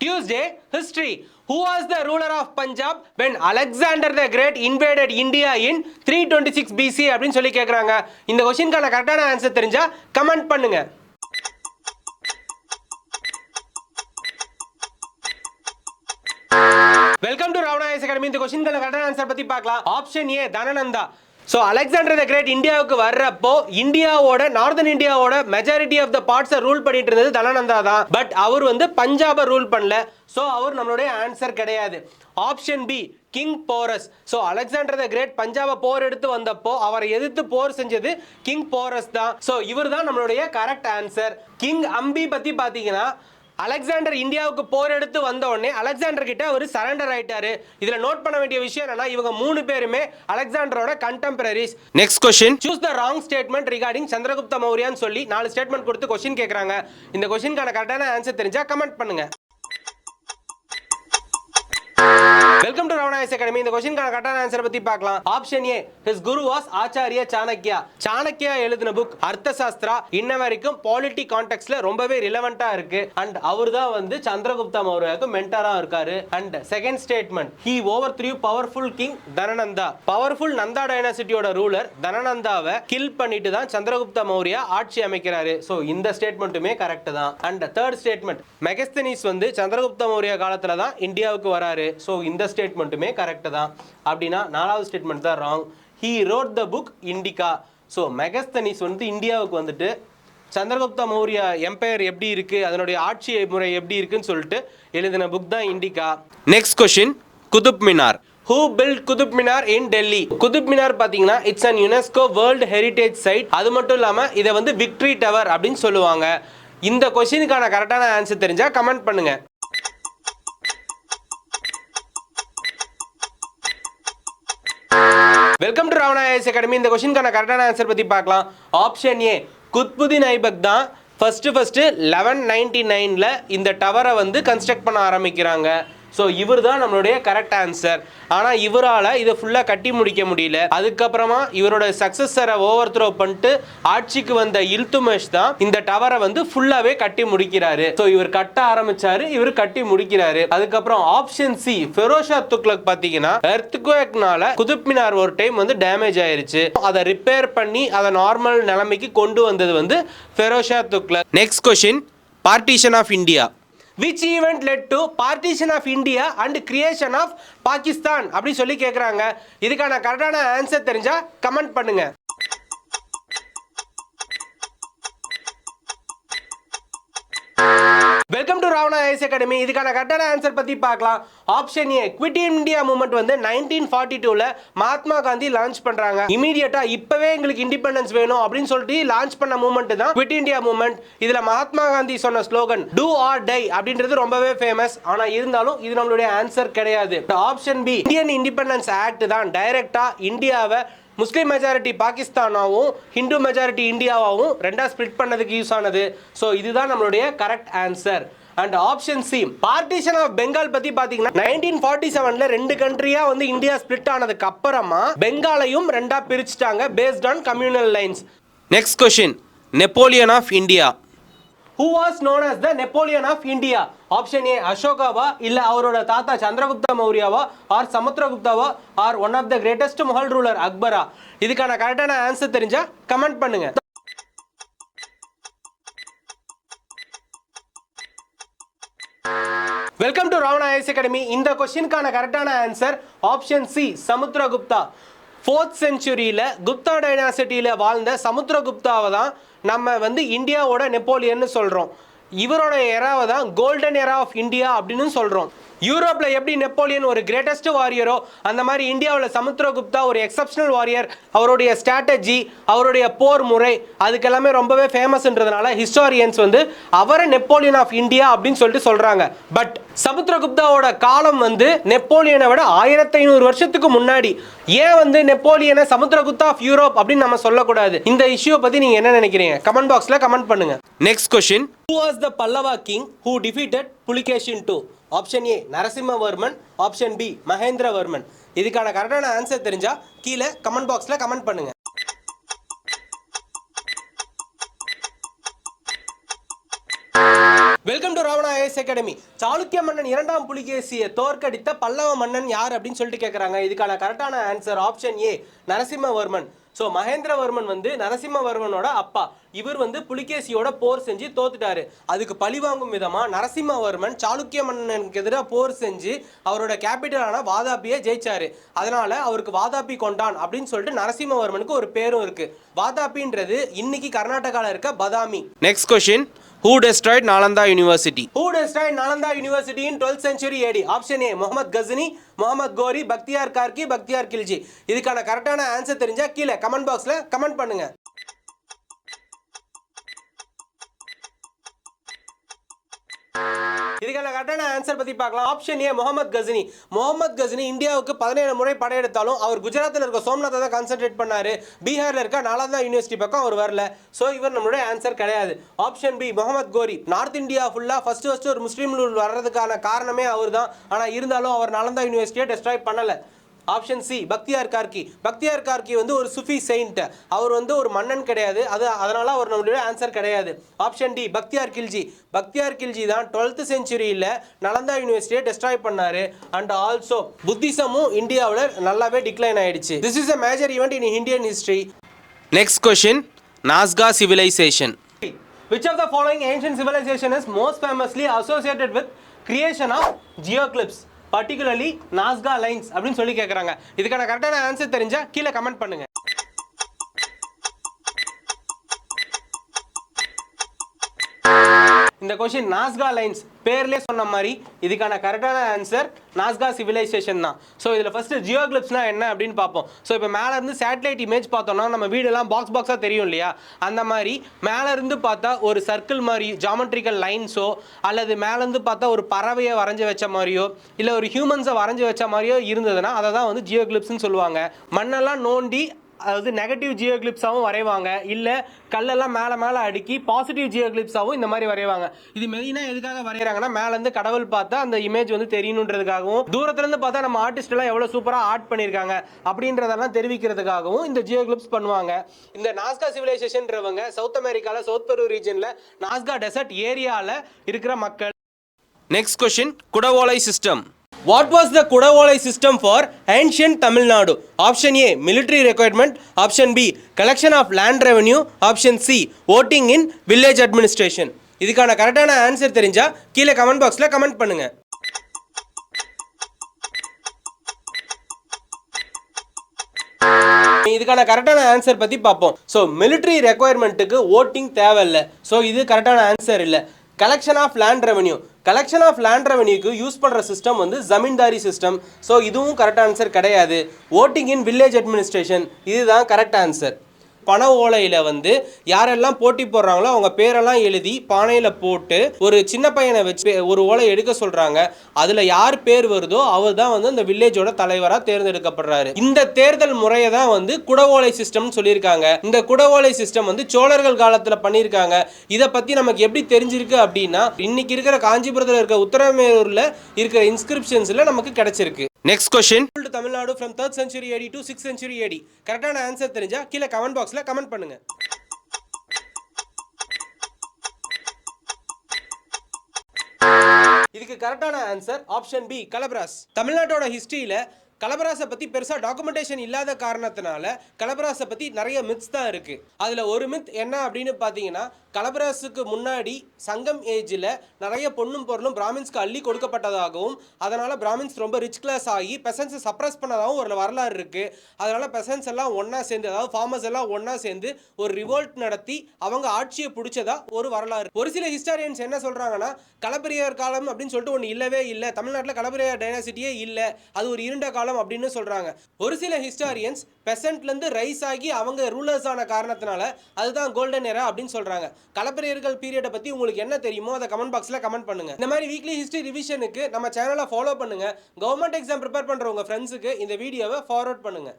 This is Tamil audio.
Tuesday, history. Who was the ruler of Punjab when Alexander the Great invaded India in 326 BC அப்படின்னு சொல்லி கேக்குறாங்க. இந்த क्वेश्चनக்கான கரெக்டான ஆன்சர் தெரிஞ்சா கமெண்ட் பண்ணுங்க. Welcome to Ravana IAS academy. இந்த क्वेश्चनக்கான கரெக்டான ஆன்சர் பத்தி பார்க்கலாம். Option A Dhanananda. So Alexander the Great இந்தியாவுக்கு வர்றப்போ இந்தியாவோட நார்தன் இந்தியாவோட மெஜாரிட்டி ஆஃப் த பார்ட்ஸை ரூல் பண்ணிட்டு இருந்தது தனநந்தா தான். பட் அவர் வந்து பஞ்சாபை ரூல் பண்ணல. ஸோ அவர் நம்மளுடைய ஆன்சர் கிடையாது. Option B king Porus. So Alexander the great பஞ்சாபை போர் எடுத்து வந்தப்போ அவரை எதிர்த்து போர் செஞ்சது கிங் போரஸ் தான். ஸோ இவர் தான் நம்மளுடைய கரெக்ட் ஆன்சர். கிங் அம்பி பத்தி பாத்தீங்கன்னா அலெக்சாண்டர் இந்தியாவுக்கு போர் எடுத்து வந்த உடனே அலெக்சாண்டர் கிட்ட அவர் சரண்டர் ஆயிட்டாரு. இதுல நோட் பண்ண வேண்டிய விஷயம் என்னன்னா இவங்க மூணு பேருமே அலெக்சாண்டரோட contemporaries. Next question, choose the wrong statement regarding Chandragupta மௌரியான்னு சொல்லி 4 ஸ்டேட்மெண்ட் கொடுத்து क्वेश्चन கேக்குறாங்க. இந்த क्वेश्चनக்கான கரெக்டான ஆன்சர் தெரிஞ்சா கமெண்ட் பண்ணுங்க. Welcome to Ravana IAS academy. இந்த क्वेश्चनக்கான கரெக்டான ஆன்சர் பத்தி பார்க்கலாம். Option A his guru was Acharya Chanakya. Chanakya எழுதின புக் அர்த்தசாஸ்திரா இன்ன வரைக்கும் பாலிட்டி கான்டெக்ஸ்ட்ல ரொம்பவே ரிலவெண்டா இருக்கு. அண்ட் அவர் தான் வந்து சந்திரகுப்த மௌரியாவுக்கு மென்டரா இருக்காரு. And second statement, he overthrew powerful king Dhanananda. Powerful Nanda டைனாசிட்டியோட ரூலர் தனநந்தாவை கில் பண்ணிட்டு தான் சந்திரகுப்த மௌரியா ஆட்சி அமைக்கிறாரு. சோ இந்த ஸ்டேட்மெண்ட்டுமே கரெக்ட் தான். அண்ட் தேர்ட் ஸ்டேட்மெண்ட், மெகஸ்தனிஸ் வந்து சந்திரகுப்த மௌரியா காலத்துல தான் இந்தியாவுக்கு வராரு. சோ இந்த ஸ்டேட்மெண்ட்டுமே கரெக்ட் தான். அப்படினா நாலாவது ஸ்டேட்மெண்ட் தான் wrong. he wrote the book Indica. So Megasthenes வந்து இந்தியாவுக்கு வந்துட்டு சந்திரகுப்த மௌரிய எம்பையர் எப்படி இருக்கு, அதனுடைய ஆட்சி முறை எப்படி இருக்குன்னு சொல்லிட்டு எழுதின புக் தான் Indica. Next question, Qutub Minar. Who built Qutub Minar in Delhi? Qutub Minar பாத்தீங்கன்னா it's an UNESCO World Heritage Site. அது மட்டும் இல்லாம இதை வந்து விக்டரி டவர் அப்படின்னு சொல்லுவாங்க. இந்த क्वेश्चनக்கான கரெக்டான ஆன்சர் தெரிஞ்சா கமெண்ட் பண்ணுங்க. Welcome to Ravana IAS academy. இந்த क्वेश्चनக்கான கரெக்டான ஆன்சர் பத்தி பார்க்கலாம். ஆப்ஷன் ஏ குத்புதீன் ஐபக் தான் ஃபர்ஸ்ட் 1199ல இந்த டவரை வந்து கன்ஸ்ட்ரக்ட் பண்ண ஆரம்பிக்கிறாங்க. ஸோ இவர் தான் நம்மளுடைய கரெக்ட் ஆன்சர். ஆனால் இவரால் இதை ஃபுல்லாக கட்டி முடிக்க முடியல. அதுக்கப்புறமா இவரோட சக்சஸரை ஓவர் த்ரோ பண்ணிட்டு ஆட்சிக்கு வந்த இல்துமிஷ் தான் இந்த டவரை வந்து ஃபுல்லாகவே கட்டி முடிக்கிறாரு. ஸோ இவர் கட்ட ஆரம்பிச்சாரு, இவர் கட்டி முடிக்கிறாரு. அதுக்கப்புறம் ஆப்ஷன் சி ஃபெரோஷா துக்ளக் பார்த்தீங்கன்னா எர்த்குவேக்னால குதுப் மினார் ஒரு டைம் வந்து டேமேஜ் ஆயிருச்சு. அதை ரிப்பேர் பண்ணி அதை நார்மல் நிலைமைக்கு கொண்டு வந்தது வந்து Feroz Shah Tughlaq. Next question, partition of India. Which event led to partition of India and creation of Pakistan அப்படி சொல்லி கேக்குறாங்க. இதுக்கான கரெக்டான ஆன்சர் தெரிஞ்சா கமெண்ட் பண்ணுங்க. Welcome to Ravana IAS academy. இதுக்கான கரெக்டான ஆன்சர் பத்தி பார்க்கலாம். ஆப்ஷன் ஏ குவிட் இந்தியா மூவ்மெண்ட் வந்து 1942ல மகாத்மா காந்தி லான்ச் பண்றாங்க. இமிடியேட்டா இப்பவே எங்களுக்கு இண்டிபெண்டன்ஸ் வேணும் அப்படின்னு சொல்லிட்டு லான்ச் பண்ண மூவ்மெண்ட் தான் குவிட் இந்தியா மூவ்மெண்ட். இதுல மகாத்மா காந்தி சொன்ன ஸ்லோகன் டூ ஆர் டை அப்படின்றது ரொம்பவே ஃபேமஸ். ஆனா இருந்தாலும் இது நம்மளுடைய ஆன்சர் கிடையாது. Option B Indian Independence Act தான் டைரக்டா இந்தியாவை முஸ்லிம் மெஜாரிட்டி பாகிஸ்தானாவும் ஹிந்து மெஜாரிட்டி இந்தியாவும் ரெண்டா ஸ்பிளிட் பண்ணதுக்கு யூஸ் ஆனது. ஸோ இதுதான் நம்மளுடைய correct answer. And option C partition of Bengal பத்தி பாத்தீங்கன்னா 1947ல ரெண்டு கண்ட்ரியா வந்து இந்தியா ஸ்பிளிட் ஆனதுக்கு அப்புறமா பெங்காலையும் ரெண்டா பிரிச்சுட்டாங்க based on communal lines. Next question, Napoleon of India. Who was known as the Napoleon of India? Option A அசோகாவா, இல்ல அவரோட தாத்தா சந்திரகுப்த மௌரியாவா, ஆர் சமுத்திரகுப்தாவா, or one of the greatest Mughal ruler அக்பரா? இதுக்கான கரெக்டான ஆன்சர் தெரிஞ்சா கமெண்ட் பண்ணுங்க. Welcome to Ravana IAS academy. இந்த क्वेश्चनக்கான கரெக்டான answer option C Samudragupta. 4th செஞ்சுரியில குப்தா டைனாசிட்டியில வாழ்ந்த சமுத்திரகுப்தாவை தான் நம்ம வந்து இந்தியாவோட நெப்போலியன் சொல்றோம். இவரோட எராவை தான் கோல்டன் எரா ஆஃப் இந்தியா அப்படின்னு சொல்றோம். யூரோப்ல எப்படி நெப்போலியன் ஒரு கிரேட்டஸ்ட் வாரியரோ அந்த மாதிரி இந்தியாவில் சமுத்திரகுப்தா ஒரு எக்ஸப்ஷனல் வாரியர். அவருடைய ஸ்ட்ராட்டஜி, அவருடைய போர் முறை அதுக்கெல்லாமே ரொம்பவே ஃபேமஸ்ன்றதுனால ஹிஸ்டாரியன்ஸ் வந்து அவரை நெப்போலியன் ஆஃப் இந்தியா அப்படின்னு சொல்லிட்டு சொல்றாங்க. பட் சமுத்திரகுப்தாவோட காலம் வந்து நெப்போலியனை விட 1500 வருஷத்துக்கு முன்னாடி. ஏன் வந்து நெப்போலியனை சமுத்திரகுப்தா ஆஃப் யூரோப் அப்படின்னு நம்ம சொல்லக்கூடாது? இந்த இஷ்யூ பத்தி நீங்க என்ன நினைக்கிறீங்க? கமெண்ட் பாக்ஸ்ல கமெண்ட் பண்ணுங்க. Next question, who was the Pallava king who defeated Pulikeshin II? Option A Narasimhavarman, option B Mahendravarman. இதுக்கான கரெக்டான ஆன்சர் தெரிஞ்சா கீழே கமெண்ட் பாக்ஸ்ல கமெண்ட் பண்ணுங்க. Welcome to to Ravana IAS academy. Chalukya மன்னன் இரண்டாம் புலிகேசியை தோற்கடித்த பல்லவ மன்னன் யார் அப்படின்னு சொல்லிட்டு கேட்குறாங்க. இதுக்கான கரெக்டான answer option A, Narasimhavarman. So Mahendravarman வந்து நரசிம்மவர்மனோட அப்பா. இவர் வந்து புலிகேசியோட போர் செஞ்சு தோத்துட்டாரு. அதுக்கு பழிவாங்கும் விதமா நரசிம்மவர்மன் சாளுக்கிய மன்னனுக்கு எதிராக போர் செஞ்சு அவரோட கேபிட்டலான வாதாபியை ஜெயிச்சாரு. அதனால அவருக்கு வாதாபி கொண்டான் அப்படின்னு சொல்லிட்டு நரசிம்மவர்மனுக்கு ஒரு பேரும் இருக்கு. வாதாபின்றது இன்னைக்கு கர்நாடகாவில் இருக்க Badami. Next question. Who destroyed Nalanda University? Who destroyed Nalanda University in 12th century AD? Option A, Muhammad Ghazni, Muhammad Ghori, Bakhtiyar Khalji, Bakhtiyar Khilji. இதுக்கான கரெக்டான ஆன்சர் தெரிஞ்சா கீழே கமெண்ட் பாக்ஸ்ல கமெண்ட் பண்ணுங்க. இதுக்கான கரெக்டான ஆன்சர் பத்தி பார்க்கலாம். Option A, Muhammad Ghazni. முகமது கஸ்னி இந்தியாவுக்கு 17 முறை படையெடுத்தாலும் அவர் குஜராத்தில் இருக்க சோம்நாத்தை தான் கான்சென்ட்ரேட் பண்ணாரு. பீகார்ல இருக்க நாலந்தா யூனிவர்சிட்டி பக்கம் அவர் வரல. ஸோ இவர் நம்மளுடைய ஆன்சர் கிடையாது. ஆப்ஷன் பி, முகமது கோரி. நார்த் இந்தியா ஃபுல்லா ஃபர்ஸ்ட் ஒரு முஸ்லீம் ரூல் வர்றதுக்கான காரணமே அவர் தான். ஆனால் இருந்தாலும் அவர் நாலந்தா யூனிவர்சிட்டியை டெஸ்ட்ராய் பண்ணல. Option C, Bakhtiyar Khalji. பக்தியார் கார்கி வந்து ஒரு சுஃபி செயின்ட். அவர் வந்து ஒரு மன்னன் கிடையாது. அதனால அவர் நம்மளுடைய ஆன்சர் கிடையாது. Option D, Bakhtiyar Khilji. பக்தியார் கில்ஜி தான் 12th செஞ்சுரியில் நலந்தா யூனிவர்சிட்டியை டெஸ்ட்ராய் பண்ணாரு. அண்ட் ஆல்சோ புத்திசமும் இந்தியாவில் நல்லாவே டிக்ளைன் ஆயிடுச்சு. This is a major event in Indian history. Next question. Nazca civilization. Which of the following ancient civilization is most famously associated with creation of geoclips? particularly Nazca lines அப்படின்னு சொல்லி கேட்குறாங்க. இதுக்கான கரெக்டான ஆன்சர் தெரிஞ்சா கீழே கமெண்ட் பண்ணுங்க. இந்த கொஸ்டின் நாஸ்கா லைன்ஸ் பேர்லேயே சொன்ன மாதிரி இதுக்கான கரெக்டான ஆன்சர் நாஸ்கா சிவிலைசேஷன் தான். ஸோ இதில் ஃபர்ஸ்ட் ஜியோகிளிப்ஸ்னா என்ன அப்படின்னு பார்ப்போம். ஸோ இப்போ மேலே இருந்து சேட்டலைட் இமேஜ் பார்த்தோம்னா நம்ம வீடெல்லாம் பாக்ஸாக தெரியும் இல்லையா, அந்த மாதிரி மேலே இருந்து பார்த்தா ஒரு சர்க்கிள் மாதிரி ஜாமெட்ரிக்கல் லைன்ஸோ அல்லது மேலேருந்து பார்த்தா ஒரு பறவையை வரைஞ்சி வச்ச மாதிரியோ இல்லை ஒரு ஹியூமன்ஸை வரைஞ்சி வச்ச மாதிரியோ இருந்ததுன்னா அதை தான் வந்து ஜியோகிளிப்ஸ்ன்னு சொல்லுவாங்க. மண்ணெல்லாம் நோண்டி அதாவது நெகட்டிவ் ஜியோகிளிப்ஸாகவும் வரைவாங்க, இல்லை கல்லெல்லாம் மேலே அடுக்கி பாசிட்டிவ் ஜியோகிளிப்ஸாகவும் இந்த மாதிரி வரைவாங்க. இது மெயினாக எதுக்காக வரைகிறாங்கன்னா மேலேருந்து கடவுள் பார்த்தா அந்த இமேஜ் வந்து தெரியணுன்றதுக்காகவும், தூரத்துலேருந்து பார்த்தா நம்ம ஆர்டிஸ்ட் எல்லாம் எவ்வளோ சூப்பராக ஆர்ட் பண்ணியிருக்காங்க அப்படின்றதெல்லாம் தெரிவிக்கிறதுக்காகவும் இந்த ஜியோகிளிப்ஸ் பண்ணுவாங்க. இந்த நாஸ்கா சிவிலைசேஷன்றவங்க சவுத் அமெரிக்காவில் சவுத் பெரு ரீஜனில் நாஸ்கா டெசர்ட் ஏரியாவில் இருக்கிற மக்கள். Next question. Kudavolai system. What was the Kudavolai system for ancient Tamil Nadu? Option A, military requirement. Option B, collection of land revenue. Option C, voting in village administration. இதுக்கான கரெக்டான ஆன்சர் தெரிஞ்சா கீழே கமெண்ட் பாக்ஸ்ல கமெண்ட் பண்ணுங்க. இதுக்கான கரெக்டான ஆன்சர் பத்தி பார்ப்போம். ஸோ மிலிட்ரி ரெக்குயர்மெண்ட்டுக்கு ஓட்டிங் தேவையில்லை. ஸோ இது கரெக்டான ஆன்சர் இல்லை. Collection of land revenue. Collection of land ரெவன்யூக்கு யூஸ் பண்ணுற சிஸ்டம் வந்து ஜமீன்தாரி சிஸ்டம். ஸோ இதுவும் கரெக்ட் ஆன்சர் கிடையாது. ஓட்டிங் இன் வில்லேஜ் அட்மினிஸ்ட்ரேஷன் இதுதான் கரெக்ட் ஆன்சர். பண ஓலையில் வந்து யாரெல்லாம் போட்டி போடுறாங்களோ அவங்க பேரெல்லாம் எழுதி பானையில் போட்டு ஒரு சின்ன பையனை வச்சு ஒரு ஓலை எடுக்க சொல்கிறாங்க. அதில் யார் பேர் வருதோ அவர் தான் வந்து அந்த வில்லேஜோட தலைவராக தேர்ந்தெடுக்கப்படுறாரு. இந்த தேர்தல் முறையை தான் வந்து குடவோலை சிஸ்டம்னு சொல்லியிருக்காங்க. இந்த குடவோலை சிஸ்டம் வந்து சோழர்கள் காலத்தில் பண்ணியிருக்காங்க. இதை பற்றி நமக்கு எப்படி தெரிஞ்சிருக்கு அப்படின்னா இன்னைக்கு இருக்கிற காஞ்சிபுரத்தில் இருக்க உத்தரமேரூரில் இருக்கிற இன்ஸ்கிரிப்ஷன்ஸில் நமக்கு கிடைச்சிருக்கு. Next question. Tamil Nadu from 3rd century AD to 6th century AD. கரெக்டான ஆன்சர் தெரிஞ்சா கீழே கமெண்ட் பாக்ஸ்ல கமெண்ட் பண்ணுங்க. இதுக்கு கரெக்டான ஆன்சர் ஆப்ஷன் பி, கலபராஸ். தமிழ்நாட்டோட ஹிஸ்டரியில கலபராஸை பற்றி பெருசாக டாக்குமெண்டேஷன் இல்லாத காரணத்தினால கலபராஸை பற்றி நிறைய மித்ஸ் தான் இருக்குது. அதில் ஒரு மித் என்ன அப்படின்னு பார்த்தீங்கன்னா, கலபராஸுக்கு முன்னாடி சங்கம் ஏஜில் நிறைய பொண்ணும் பொருளும் பிராமின்ஸ்க்கு அள்ளி கொடுக்கப்பட்டதாகவும் அதனால் பிராமின்ஸ் ரொம்ப ரிச் கிளாஸ் ஆகி பெசன்ஸை சப்ரஸ் பண்ணதாகவும் ஒரு வரலாறு இருக்குது. அதனால் பெசன்ஸ் எல்லாம் ஒன்றா சேர்ந்து, அதாவது ஃபார்மர்ஸ் எல்லாம் ஒன்றா சேர்ந்து ஒரு ரிவோல்ட் நடத்தி அவங்க ஆட்சியை பிடிச்சதா ஒரு வரலாறு. ஒரு சில ஹிஸ்டாரியன்ஸ் என்ன சொல்கிறாங்கன்னா, களப்பிரியர் காலம் அப்படின்னு சொல்லிட்டு ஒன்று இல்லவே இல்லை, தமிழ்நாட்டில் களப்பிரியர் டைனாசிட்டியே இல்லை, அது ஒரு இருண்ட காலம் அப்படின்னு சொல்றாங்க. ஒரு சில ஹிஸ்டாரியன்ஸ் பெசன்ட்ல இருந்து ரைஸ் ஆகி அவங்க ரூலர்ஸ் ஆன காரணத்தினால அதுதான் கோல்டன் எரா அப்படின்னு சொல்றாங்க. களப்பிரியர்கள் பீரியடை பத்தி உங்களுக்கு என்ன தெரியுமோ அதை கமெண்ட் பாக்ஸ்ல கமெண்ட் பண்ணுங்க. இந்த மாதிரி வீக்லி ஹிஸ்டரி ரிவிஷனுக்கு நம்ம சேனலை ஃபாலோ பண்ணுங்க. கவர்மெண்ட் எக்ஸாம் ப்ரிப்பேர் பண்ற உங்க ஃப்ரெண்ட்ஸுக்கு இந்த வீடியோவை ஃபார்வர்ட் பண்ணுங்க.